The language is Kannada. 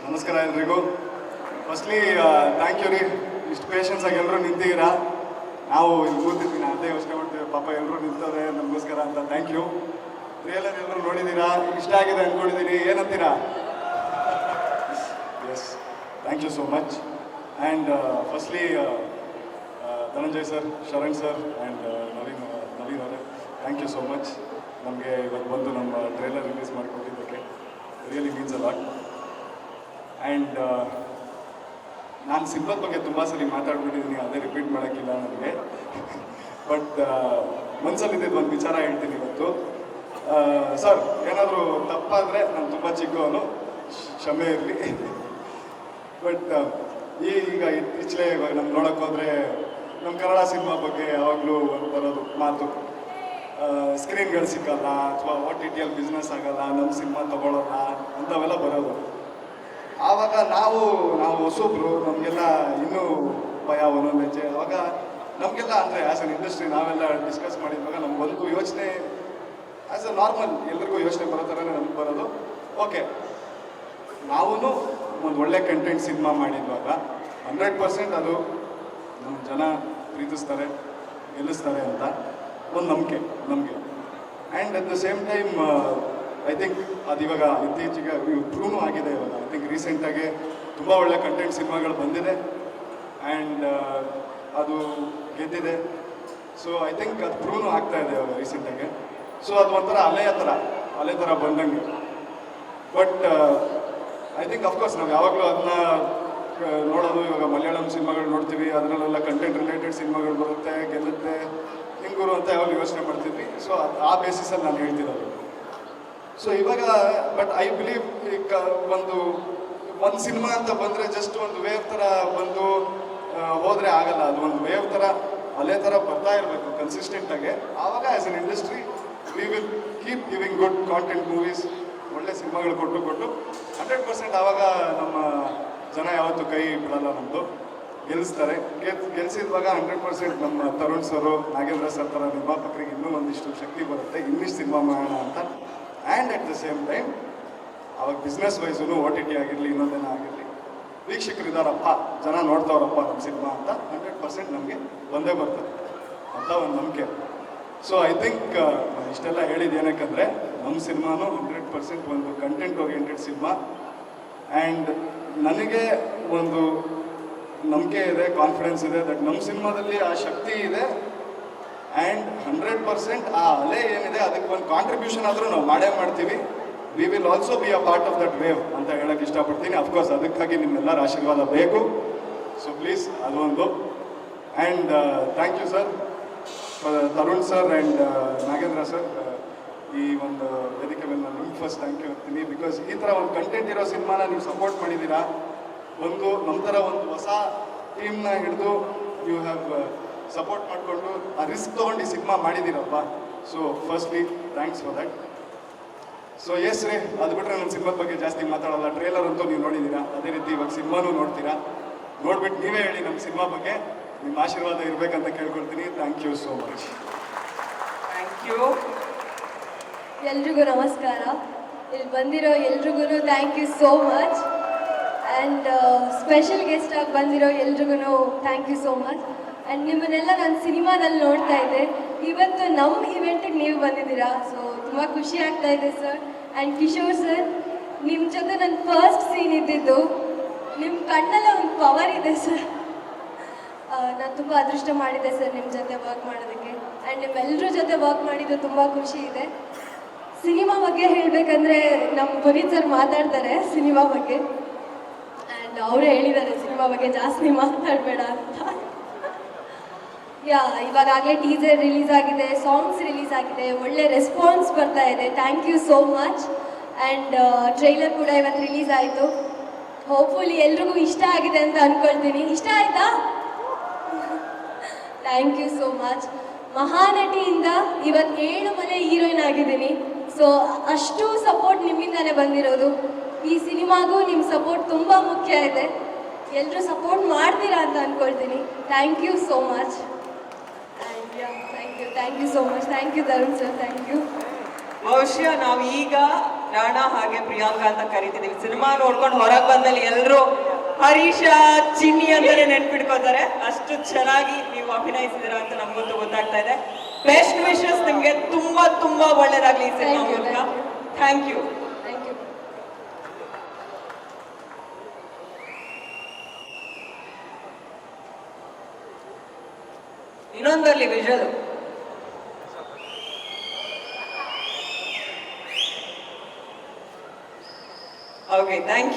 ನಮಸ್ಕಾರ ಎಲ್ರಿಗೂ. ಫಸ್ಟ್ಲಿ ಥ್ಯಾಂಕ್ ಯು ರೀ, ಇಷ್ಟು ಪೇಷನ್ಸ್ ಆಗಿ ಎಲ್ಲರೂ ನಿಂತಿದ್ದೀರಾ. ನಾವು ಇಲ್ಲಿ ಕೂತಿದ್ದೀನಿ, ಅದೇ ಯೋಚನೆ ಮಾಡ್ತೀವಿ, ಪಾಪ ಎಲ್ಲರೂ ನಿಂತವ್ರೆ ನಮಗೋಸ್ಕರ ಅಂತ. Thank you. ಟ್ರೇಲರ್ ಎಲ್ಲರೂ ನೋಡಿದ್ದೀರಾ, ಇಷ್ಟ ಆಗಿದೆ ಅಂದ್ಕೊಂಡಿದ್ದೀನಿ. ಏನಂತೀರಾ? Yes, thank you so much. And firstly Dhananjay sir, Sharan sir and Naveen ಅವರೇ, ಥ್ಯಾಂಕ್ ಯು ಸೋ ಮಚ್. ನಮಗೆ ಇವತ್ತು ಬಂದು ನಮ್ಮ ಟ್ರೇಲರ್ ರಿಲೀಸ್ ಮಾಡಿಕೊಟ್ಟಿದ್ದಕ್ಕೆ really means a lot. And ನಾನು ಸಿನಿಮಾದ ಬಗ್ಗೆ ತುಂಬ ಸಲ ಮಾತಾಡ್ಬಿಟ್ಟಿದ್ದೀನಿ, ಅದೇ ರಿಪೀಟ್ ಮಾಡೋಕ್ಕಿಲ್ಲ ನನಗೆ. ಬಟ್ ಮನಸ್ಸಲ್ಲಿದ್ದಿದ್ದು ಒಂದು ವಿಚಾರ ಹೇಳ್ತೀನಿ ಇವತ್ತು. ಸರ್, ಏನಾದರೂ ತಪ್ಪಾದರೆ ನಾನು ತುಂಬ ಚಿಕ್ಕವನು, ಕ್ಷಮೆ ಇರಲಿ. ಬಟ್ ಈಗ ಇತ್ತೀಚೆಗೆ ಇವಾಗ ನಮ್ಮ ನೋಡೋಕ್ಕೆ ಹೋದರೆ ನಮ್ಮ ಕನ್ನಡ ಸಿನಿಮಾ ಬಗ್ಗೆ ಯಾವಾಗಲೂ ಬರೋದು ಮಾತು, ಸ್ಕ್ರೀನ್ಗಳು ಸಿಕ್ಕಲ್ಲ ಅಥವಾ OTT ಬಿಸ್ನೆಸ್ ಆಗಲ್ಲ, ನಮ್ಮ ಸಿನಿಮಾ ತೊಗೊಳ್ಳೋಲ್ಲ ಅಂಥವೆಲ್ಲ ಬರೋದು. ಆವಾಗ ನಾವು ಹೊಸಬ್ರು, ನಮಗೆಲ್ಲ ಇನ್ನೂ ಭಯ ಒಂದೊಂದು ಹೆಜ್ಜೆ. ಆವಾಗ ನಮಗೆಲ್ಲ ಅಂದರೆ ಆ್ಯಸ್ ಅನ್ ಇಂಡಸ್ಟ್ರಿ ನಾವೆಲ್ಲ ಡಿಸ್ಕಸ್ ಮಾಡಿದ್ವಾಗ ನಮಗೊಂದು ಯೋಚನೆ, ಆ್ಯಸ್ ಅ ನಾರ್ಮಲ್ ಎಲ್ರಿಗೂ ಯೋಚನೆ ಬರೋ ಥರನೇ ನಮ್ಗೆ ಬರೋದು. ಓಕೆ, ನಾವೂ ಒಂದು ಒಳ್ಳೆ ಕಂಟೆಂಟ್ ಸಿನಿಮಾ ಮಾಡಿದ್ವಾಗ 100% ಅದು ನಮ್ಮ ಜನ ಪ್ರೀತಿಸ್ತಾರೆ, ಗೆಲ್ಲಿಸ್ತಾರೆ ಅಂತ ಒಂದು ನಂಬಿಕೆ ನಮಗೆ. And at the same time I think ಅದು ಇವಾಗ ಇತ್ತೀಚೆಗೆ ಪ್ರೂವ್ ಆಗಿದೆ. ಇವಾಗ ಐ ಥಿಂಕ್ ರೀಸೆಂಟಾಗಿ ತುಂಬ ಒಳ್ಳೆ ಕಂಟೆಂಟ್ ಸಿನಿಮಾಗಳು ಬಂದಿದೆ ಆ್ಯಂಡ್ ಅದು ಗೆದ್ದಿದೆ. ಸೊ ಐ ಥಿಂಕ್ ಅದು ಪ್ರೂವ್ ಆಗ್ತಾ ಇದೆ ಇವಾಗ ರೀಸೆಂಟಾಗಿ. ಸೊ ಅದು ಒಂಥರ ಅಲೆ ಥರ ಬಂದಂಗೆ. ಬಟ್ ಐ ಥಿಂಕ್ ಅಫ್ಕೋರ್ಸ್ ನಾವು ಯಾವಾಗಲೂ ಅದನ್ನ ನೋಡೋದು. ಇವಾಗ ಮಲಯಾಳಂ ಸಿನಿಮಾಗಳು ನೋಡ್ತೀವಿ, ಅದರಲ್ಲೆಲ್ಲ ಕಂಟೆಂಟ್ ರಿಲೇಟೆಡ್ ಸಿನಿಮಾಗಳು ಬರುತ್ತೆ, ಗೆಲ್ಲುತ್ತೆ, ಹಿಂಗೂರು ಅಂತ ಯಾವಾಗ ಯೋಚನೆ ಮಾಡ್ತಿದ್ವಿ. ಸೊ ಆ ಬೇಸಿಸಲ್ಲಿ ನಾನು ಹೇಳ್ತಿರೋದು. ಸೊ ಇವಾಗ ಬಟ್ ಐ ಬಿಲೀವ್ ಈಗ ಒಂದು ಸಿನಿಮಾ ಅಂತ ಬಂದರೆ ಜಸ್ಟ್ ಒಂದು ವೇವ್ ಥರ ಬಂದು ಹೋದರೆ ಆಗಲ್ಲ. ಅದು ಒಂದು ವೇವ್ ಥರ, ಅಲೆ ಥರ ಬರ್ತಾ ಇರಬೇಕು ಕನ್ಸಿಸ್ಟೆಂಟಾಗಿ. ಆವಾಗ as an industry we will keep giving good content movies, ಒಳ್ಳೆ ಸಿನಿಮಾಗಳು ಕೊಟ್ಟು 100% ಆವಾಗ ನಮ್ಮ ಜನ ಯಾವತ್ತೂ ಕೈ ಬಿಡಲ್ಲ, ನಮ್ಮದು ಗೆಲ್ಲಿಸ್ತಾರೆ. ಗೆಲ್ಲಿಸಿದ್ವಾಗ 100% ನಮ್ಮ ತರುಣ್ ಸರು, ನಾಗೇಂದ್ರ ಸರ್ ಥರ ನಿರ್ಮಾಪಕರಿಗೆ ಇನ್ನೂ ಒಂದಿಷ್ಟು ಶಕ್ತಿ ಬರುತ್ತೆ, ಇನ್ನಿಷ್ಟು ಸಿನಿಮಾ ಮಾಡೋಣ ಅಂತ. And at the same time ಅವಾಗ ಬಿಸ್ನೆಸ್ ವೈಸೂ OTT ಆಗಿರಲಿ, ಇನ್ನೊಂದೇನೋ ಆಗಿರಲಿ, ವೀಕ್ಷಕರು ಇದ್ದಾರಪ್ಪ, ಜನ ನೋಡ್ತಾವ್ರಪ್ಪ ನಮ್ಮ ಸಿನಿಮಾ ಅಂತ 100% ನಮಗೆ ಬಂದೇ ಬರ್ತದೆ ಅಂತ ಒಂದು ನಂಬಿಕೆ. ಸೊ ಐ ಥಿಂಕ್ ಇಷ್ಟೆಲ್ಲ ಹೇಳಿದ್ದು ಏನಕ್ಕಂದರೆ ನಮ್ಮ ಸಿನಿಮಾನು 100% ಒಂದು ಕಂಟೆಂಟ್ ಓರಿಯೆಂಟೆಡ್ ಸಿನಿಮಾ. ಆ್ಯಂಡ್ ನನಗೆ ಒಂದು ನಂಬಿಕೆ ಇದೆ, ಕಾನ್ಫಿಡೆನ್ಸ್ ಇದೆ ದಟ್ ನಮ್ಮ ಸಿನಿಮಾದಲ್ಲಿ ಆ ಶಕ್ತಿ ಇದೆ. ಆ್ಯಂಡ್ 100% ಆ ಅಲೆ ಏನಿದೆ ಅದಕ್ಕೆ ಒಂದು ಕಾಂಟ್ರಿಬ್ಯೂಷನ್ ಆದರೂ ನಾವು ಮಾಡೇ ಮಾಡ್ತೀವಿ. We will also be a part of that wave ಅಂತ ಹೇಳೋಕ್ಕೆ ಇಷ್ಟಪಡ್ತೀನಿ. ಅಫ್ಕೋರ್ಸ್ ಅದಕ್ಕಾಗಿ ನಿಮ್ಮೆಲ್ಲರ ಆಶೀರ್ವಾದ ಬೇಕು. ಸೊ ಪ್ಲೀಸ್ ಅದೊಂದು. And thank you sir, Tarun sir and Nagendra sir, ಈ ಒಂದು ವೇದಿಕೆ ಮೇಲೆ ನಾನು ನಿಮ್ಗೆ ಫಸ್ಟ್ ಥ್ಯಾಂಕ್ ಯು ಹೇಳ್ತೀನಿ. ಬಿಕಾಸ್ ಈ ಥರ ಒಂದು ಕಂಟೆಂಟ್ ಇರೋ ಸಿನಿಮಾನ ನೀವು ಸಪೋರ್ಟ್ ಮಾಡಿದ್ದೀರಾ. ಒಂದು ನಮ್ಮ ಥರ ಒಂದು ಹೊಸ ಟೀಮ್ನ ಹಿಡಿದು ಯು ಹ್ಯಾವ್ ಸಪೋರ್ಟ್ ಮಾಡಿಕೊಂಡು ಆ ರಿಸ್ಕ್ ತೊಗೊಂಡು ಈ ಸಿನಿಮಾ ಮಾಡಿದ್ದೀರಪ್ಪ. So firstly thanks for that. So yes ರೀ, ಅದು ಬಿಟ್ಟರೆ ನನ್ನ ಸಿನಿಮಾದ ಬಗ್ಗೆ ಜಾಸ್ತಿ ಮಾತಾಡೋಲ್ಲ. ಟ್ರೇಲರ್ ಅಂತೂ ನೀವು ನೋಡಿದ್ದೀರಾ, ಅದೇ ರೀತಿ ಇವಾಗ ಸಿನಿಮಾನೂ ನೋಡ್ತೀರಾ. ನೋಡ್ಬಿಟ್ಟು ನೀವೇ ಹೇಳಿ ನಮ್ಮ ಸಿನಿಮಾ ಬಗ್ಗೆ. ನಿಮ್ಮ ಆಶೀರ್ವಾದ ಇರಬೇಕಂತ ಕೇಳ್ಕೊಳ್ತೀನಿ. Thank you so much. Thank you. ಎಲ್ರಿಗೂ ನಮಸ್ಕಾರ. ಇಲ್ಲಿ ಬಂದಿರೋ ಎಲ್ರಿಗೂ thank you so much. And special guest ಆಗಿ ಬಂದಿರೋ ಎಲ್ರಿಗೂ thank you so much. And ನಿಮ್ಮನ್ನೆಲ್ಲ ನಾನು ಸಿನಿಮಾದಲ್ಲಿ ನೋಡ್ತಾ ಇದ್ದೆ. ಇವತ್ತು ನಮ್ಮ ಇವೆಂಟಿಗೆ ನೀವು ಬಂದಿದ್ದೀರಾ. ಸೊ ತುಂಬ ಖುಷಿ ಆಗ್ತಾ ಇದೆ ಸರ್. ಆ್ಯಂಡ್ ಕಿಶೋರ್ ಸರ್, ನಿಮ್ಮ ಜೊತೆ ನನ್ನ ಫಸ್ಟ್ ಸೀನ್ ಇದ್ದಿದ್ದು. ನಿಮ್ಮ ಕಣ್ಣಲ್ಲೇ ಒಂದು ಪವರ್ ಇದೆ ಸರ್. ನಾನು ತುಂಬ ಅದೃಷ್ಟ ಮಾಡಿದ್ದೆ ಸರ್ ನಿಮ್ಮ ಜೊತೆ ವರ್ಕ್ ಮಾಡೋದಕ್ಕೆ. ಆ್ಯಂಡ್ ನಿಮ್ಮೆಲ್ಲರ ಜೊತೆ ವರ್ಕ್ ಮಾಡಿದ್ದು ತುಂಬ ಖುಷಿ ಇದೆ. ಸಿನಿಮಾ ಬಗ್ಗೆ ಹೇಳಬೇಕಂದ್ರೆ ನಮ್ಮ ಪುನೀತ್ ಸರ್ ಮಾತಾಡ್ತಾರೆ ಸಿನಿಮಾ ಬಗ್ಗೆ. ಆ್ಯಂಡ್ ಅವರೇ ಹೇಳಿದ್ದಾರೆ ಸಿನಿಮಾ ಬಗ್ಗೆ ಜಾಸ್ತಿ ಮಾತಾಡಬೇಡ ಅಂತ. ಇವಾಗಲೇ ಟೀಸರ್ ರಿಲೀಸ್ ಆಗಿದೆ, ಸಾಂಗ್ಸ್ ರಿಲೀಸ್ ಆಗಿದೆ, ಒಳ್ಳೆ ರೆಸ್ಪಾನ್ಸ್ ಬರ್ತಾ ಇದೆ. Thank you so much. And trailer ಕೂಡ ಇವತ್ತು ರಿಲೀಸ್ ಆಯಿತು. ಹೋಪ್ಫುಲಿ ಎಲ್ರಿಗೂ ಇಷ್ಟ ಆಗಿದೆ ಅಂತ ಅಂದ್ಕೊಳ್ತೀನಿ. ಇಷ್ಟ ಆಯಿತಾ? Thank you so much. ಮಹಾನಟಿಯಿಂದ ಇವತ್ತು 7 ಮನೆ ಹೀರೋಯಿನ್ ಆಗಿದ್ದೀನಿ. ಸೊ ಅಷ್ಟು ಸಪೋರ್ಟ್ ನಿಮ್ಮಿಂದಾನೇ ಬಂದಿರೋದು. ಈ ಸಿನಿಮಾಗೂ ನಿಮ್ಮ ಸಪೋರ್ಟ್ ತುಂಬ ಮುಖ್ಯ ಇದೆ. ಎಲ್ಲರೂ ಸಪೋರ್ಟ್ ಮಾಡ್ತೀರಾ ಅಂತ ಅಂದ್ಕೊಳ್ತೀನಿ. Thank you so much. Thank you so much. Thank you Tarun sir. Thank you. ಬಹುಶಃ ನಾವು ಈಗ ರಾಣಾ ಹಾಗೆ ಪ್ರಿಯಾಂಕಾ ಅಂತ ಕರಿತಿದೀವಿ. ಸಿನಿಮಾ ನೋಡ್ಕೊಂಡು ಹೊರಗೆ ಬಂದಲ್ಲಿ ಎಲ್ಲರೂ ಹರೀಶ ಚಿನ್ನಿ ಅಂತಾನೆ ನೆನ್ಪಿಟ್ಕೋತಾರೆ. ಅಷ್ಟು ಚೆನ್ನಾಗಿ ನೀವು ಅಭಿನಯಿಸಿದಿರ ಅಂತ ನಮ್ಗಂತೂ ಗೊತ್ತಾಗ್ತಾ ಇದೆ. ಬೆಸ್ಟ್ ವಿಶಸ್ ನಿಮ್ಗೆ. ತುಂಬಾ ತುಂಬಾ ಒಳ್ಳೇದಾಗ್ಲಿ ಈ ಸಿನಿಮಾ Thank you, ಮೂಲಕ. thank thank you. Thank you. ಇನ್ನೊಂದರಲ್ಲಿ ವಿಜುವಲ್. Okay, thank you.